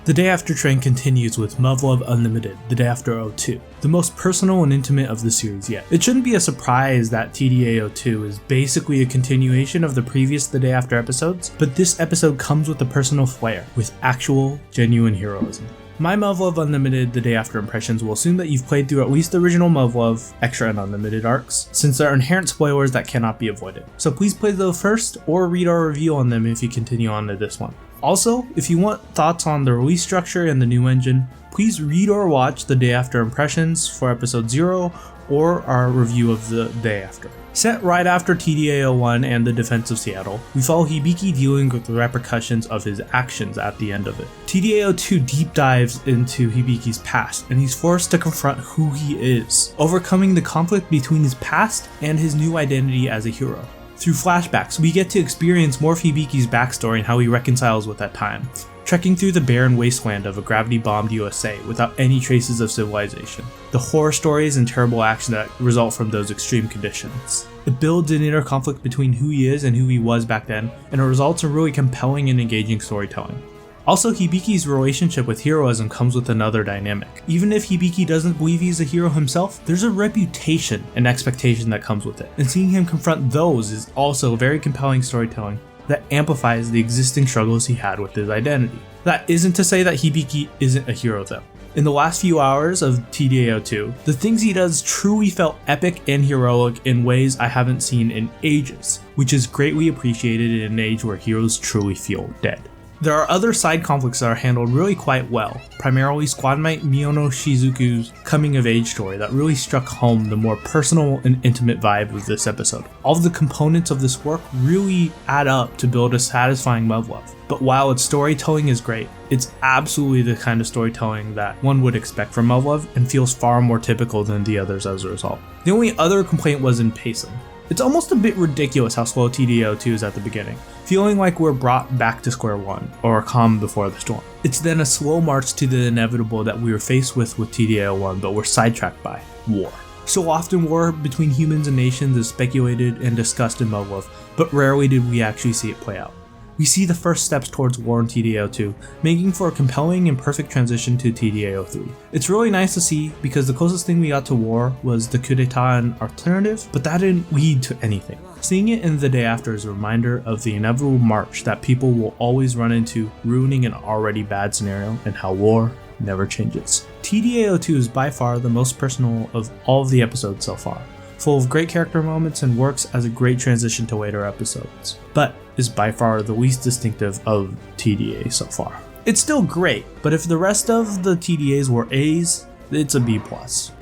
The Day After train continues with Muv-Luv Unlimited, The Day After 02, the most personal and intimate of the series yet. It shouldn't be a surprise that TDA02 is basically a continuation of the previous The Day After episodes, but this episode comes with a personal flair, with actual, genuine heroism. My Muv-Luv Unlimited The Day After impressions will assume that you've played through at least the original Muv-Luv, Extra and Unlimited arcs, since there are inherent spoilers that cannot be avoided. So please play those first, or read our review on them if you continue on to this one. Also, if you want thoughts on the release structure and the new engine, please read or watch The Day After impressions for episode 0 or our review of The Day After. Set right after TDA01 and the defense of Seattle, we follow Hibiki dealing with the repercussions of his actions at the end of it. TDA02 deep dives into Hibiki's past, and he's forced to confront who he is, overcoming the conflict between his past and his new identity as a hero. Through flashbacks, we get to experience more of Hibiki's backstory and how he reconciles with that time, trekking through the barren wasteland of a gravity-bombed USA without any traces of civilization. The horror stories and terrible actions that result from those extreme conditions. It builds an inner conflict between who he is and who he was back then, and it results in really compelling and engaging storytelling. Also, Hibiki's relationship with Heroism comes with another dynamic. Even if Hibiki doesn't believe he's a hero himself, there's a reputation and expectation that comes with it, and seeing him confront those is also very compelling storytelling that amplifies the existing struggles he had with his identity. That isn't to say that Hibiki isn't a hero though. In the last few hours of TDA02, the things he does truly felt epic and heroic in ways I haven't seen in ages, which is greatly appreciated in an age where heroes truly feel dead. There are other side conflicts that are handled really quite well, primarily squadmate Miyono Shizuku's coming of age story that really struck home the more personal and intimate vibe of this episode. All of the components of this work really add up to build a satisfying Muv-Luv. But while its storytelling is great, it's absolutely the kind of storytelling that one would expect from Muv-Luv and feels far more typical than the others as a result. The only other complaint was in pacing. It's almost a bit ridiculous how slow TDA02 is at the beginning, feeling like we're brought back to square one, or a calm before the storm. It's then a slow march to the inevitable that we were faced with TDA01, but we're sidetracked by war. So often war between humans and nations is speculated and discussed in Muv-Luv, but rarely did we actually see it play out. We see the first steps towards war in TDA02, making for a compelling and perfect transition to TDA03. It's really nice to see because the closest thing we got to war was the coup d'etat and alternative, but that didn't lead to anything. Seeing it in The Day After is a reminder of the inevitable march that people will always run into, ruining an already bad scenario, and how war never changes. TDA02 is by far the most personal of all of the episodes so far, full of great character moments and works as a great transition to later episodes, but is by far the least distinctive of TDA so far. It's still great, but if the rest of the TDAs were A's, it's a B+.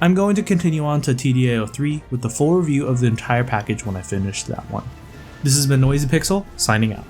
I'm going to continue on to TDA03 with the full review of the entire package when I finish that one. This has been Noisy Pixel, signing out.